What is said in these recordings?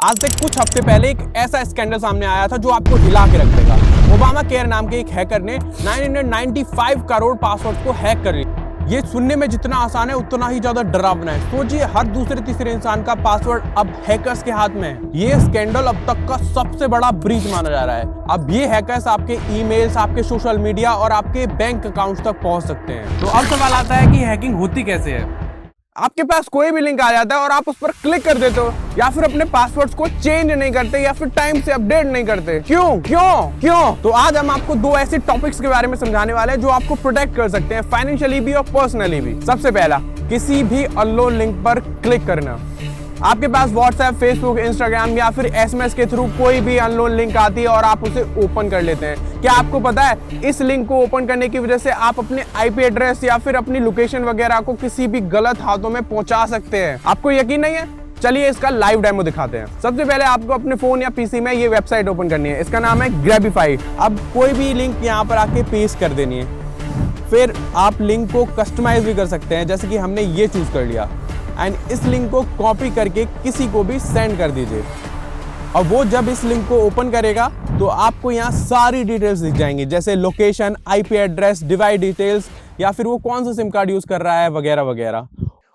आज से कुछ हफ्ते पहले एक ऐसा स्कैंडल सामने आया था जो आपको हिला के रख देगा। ओबामा केयर नाम के एक हैकर ने 995 करोड़ पासवर्ड्स को हैक कर लिया। ये सुनने में जितना आसान है उतना ही ज्यादा डरावना है। सोचिए, हर दूसरे तीसरे इंसान का पासवर्ड अब हैकर्स के हाथ में है। ये स्कैंडल अब तक का सबसे बड़ा ब्रीच माना जा रहा है। अब ये हैकर्स आपके ईमेल्स, आपके सोशल मीडिया और आपके बैंक अकाउंट्स तक पहुंच सकते हैं। तो अब सवाल आता है कि हैकिंग होती कैसे है। आपके पास कोई भी लिंक आ जाता है और आप उस पर क्लिक कर देते हो, या फिर अपने पासवर्ड्स को चेंज नहीं करते, या फिर टाइम से अपडेट नहीं करते। क्यों क्यों क्यों? तो आज हम आपको दो ऐसे टॉपिक्स के बारे में समझाने वाले हैं जो आपको प्रोटेक्ट कर सकते हैं, फाइनेंशियली भी और पर्सनली भी। सबसे पहला, किसी भी अननोन लिंक पर क्लिक करना। आपके पास व्हाट्सएप, फेसबुक, इंस्टाग्राम या फिर एसएमएस के थ्रू कोई भी अननोन लिंक आती है और आप उसे ओपन कर लेते हैं। क्या आपको पता है, इस लिंक को ओपन करने की वजह से आप अपने आईपी एड्रेस या फिर अपनी लोकेशन वगैरह को किसी भी गलत हाथों में पहुंचा सकते हैं। आपको यकीन नहीं है? चलिए इसका लाइव डेमो दिखाते हैं। सबसे पहले आपको अपने फोन या पीसी में ये वेबसाइट ओपन करनी है। इसका नाम है ग्रैबिफाई। अब कोई भी लिंक यहाँ पर आके पेस्ट कर देनी है। फिर आप लिंक को कस्टमाइज भी कर सकते हैं, जैसे कि हमने ये चूज कर लिया। एंड इस लिंक को कॉपी करके किसी को भी सेंड कर दीजिए। और वो जब इस लिंक को ओपन करेगा तो आपको यहाँ सारी डिटेल्स दिख जाएंगी, जैसे location, IP address, device details, या फिर वो कौन सा सिम कार्ड यूज कर रहा है वगैरह वगैरह।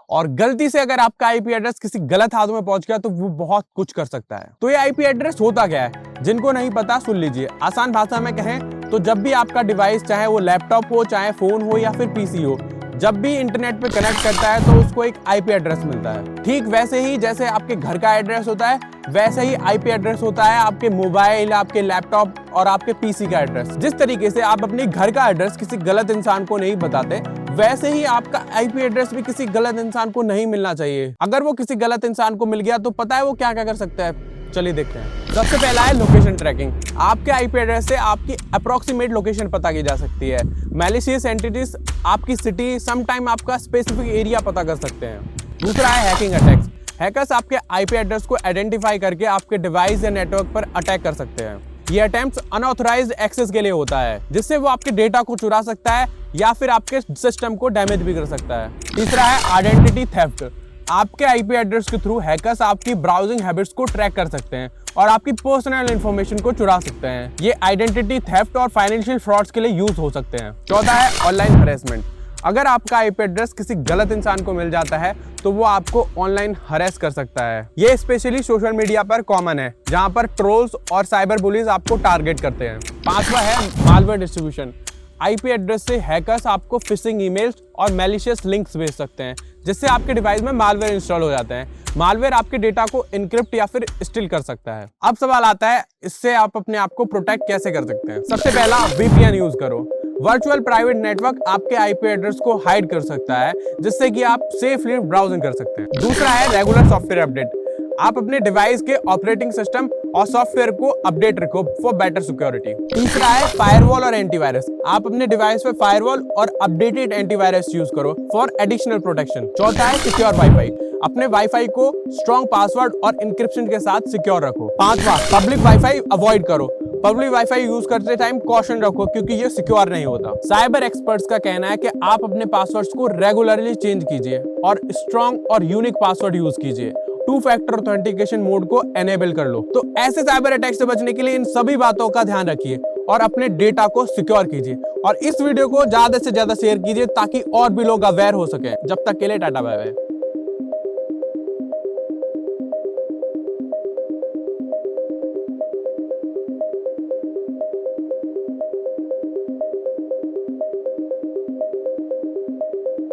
और गलती से अगर आपका आईपी एड्रेस किसी गलत हाथों में पहुंच गया तो वो बहुत कुछ कर सकता है। तो ये आईपी एड्रेस होता क्या है, जिनको नहीं पता सुन लीजिए। आसान भाषा में कहें तो जब भी आपका डिवाइस, चाहे वो लैपटॉप हो, चाहे फोन हो या फिर पीसी हो, जब भी इंटरनेट पे कनेक्ट करता है तो उसको एक आईपी एड्रेस मिलता है। ठीक वैसे ही जैसे आपके घर का एड्रेस होता है, वैसे ही आईपी एड्रेस होता है आपके मोबाइल, आपके लैपटॉप और आपके पीसी का एड्रेस। जिस तरीके से आप अपने घर का एड्रेस किसी गलत इंसान को नहीं बताते, वैसे ही आपका आईपी एड्रेस भी किसी गलत इंसान को नहीं मिलना चाहिए। अगर वो किसी गलत इंसान को मिल गया तो पता है वो क्या क्या कर सकता है। चलिए देखते हैं। सबसे पहला है लोकेशन ट्रैकिंग। आपके आईपी एड्रेस से आपकी अप्रोक्सीमेट लोकेशन पता की जा सकती है। मैलिशियस एंटिटीज आपकी सिटी, सम टाइम आपका स्पेसिफिक एरिया पता कर सकते हैं। दूसरा है हैकिंग अटैक्स। हैकर्स आपके आईपी एड्रेस को आइडेंटिफाई करके आपके डिवाइस या नेटवर्क पर अटैक कर सकते हैं। ये अटेम्प्ट अनऑथराइज्ड एक्सेस के लिए होता है, जिससे वो आपके डेटा को चुरा सकता है या फिर आपके सिस्टम को डैमेज भी कर सकता है। तीसरा है आइडेंटिटी थेफ्ट। आपके आईपी एड्रेस के थ्रू हैकर्स आपकी ब्राउजिंग हैबिट्स को ट्रैक कर सकते हैं और आपकी पर्सनल इंफॉर्मेशन को चुरा सकते हैं। ये आइडेंटिटी थेफ्ट और फाइनेंशियल फ्रॉड्स के लिए यूज हो सकते हैं। चौथा है ऑनलाइन हरेसमेंट। अगर आपका आईपी एड्रेस किसी गलत इंसान को मिल जाता है तो वो आपको ऑनलाइन हरेस कर सकता है। ये स्पेशली सोशल मीडिया पर कॉमन है, जहां पर ट्रोल्स और साइबर बुलीज आपको टारगेट करते हैं। पांचवा है मालवेयर डिस्ट्रीब्यूशन। आईपी एड्रेस से हैकर्स आपको फिशिंग ईमेल्स और मैलिशियस लिंक्स भेज सकते हैं, जिससे आपके डिवाइस में मालवेयर इंस्टॉल हो जाते हैं। मालवेयर आपके डेटा को इनक्रिप्ट या फिर स्टील कर सकता है। अब सवाल आता है, इससे आप अपने आप को प्रोटेक्ट कैसे कर सकते हैं। सबसे पहला, वीपीएन यूज करो। वर्चुअल प्राइवेट नेटवर्क आपके आईपी एड्रेस को हाइड कर सकता है, जिससे कि आप सेफली ब्राउजिंग कर सकते हैं। दूसरा है रेगुलर सॉफ्टवेयर अपडेट। आप अपने डिवाइस के ऑपरेटिंग सिस्टम और सॉफ्टवेयर को अपडेट रखो फॉर बेटर सिक्योरिटी। तीसरा है फायरवॉल और एंटीवायरस। आप अपने डिवाइस पे फायरवॉल और अपडेटेड एंटीवायरस यूज करो फॉर एडिशनल प्रोटेक्शन। चौथा है सिक्योर वाईफाई। अपने वाईफाई को स्ट्रॉन्ग पासवर्ड और इंक्रिप्शन के साथ सिक्योर रखो। पांचवा, पब्लिक वाईफाई अवॉइड करो। पब्लिक वाईफाई यूज करते टाइम कॉशन रखो, क्योंकि ये सिक्योर नहीं होता। साइबर एक्सपर्ट्स का कहना है कि आप अपने पासवर्ड्स को रेगुलरली चेंज कीजिए और स्ट्रॉन्ग और यूनिक पासवर्ड यूज कीजिए। 2 फैक्टर ऑथेंटिकेशन मोड को एनेबल कर लो। तो ऐसे साइबर अटैक से बचने के लिए इन सभी बातों का ध्यान रखिए और अपने डेटा को सिक्योर कीजिए। और इस वीडियो को ज्यादा से ज्यादा शेयर कीजिए ताकि और भी लोग अवेयर हो सके। जब तक के लिए टाटा बाय बाय।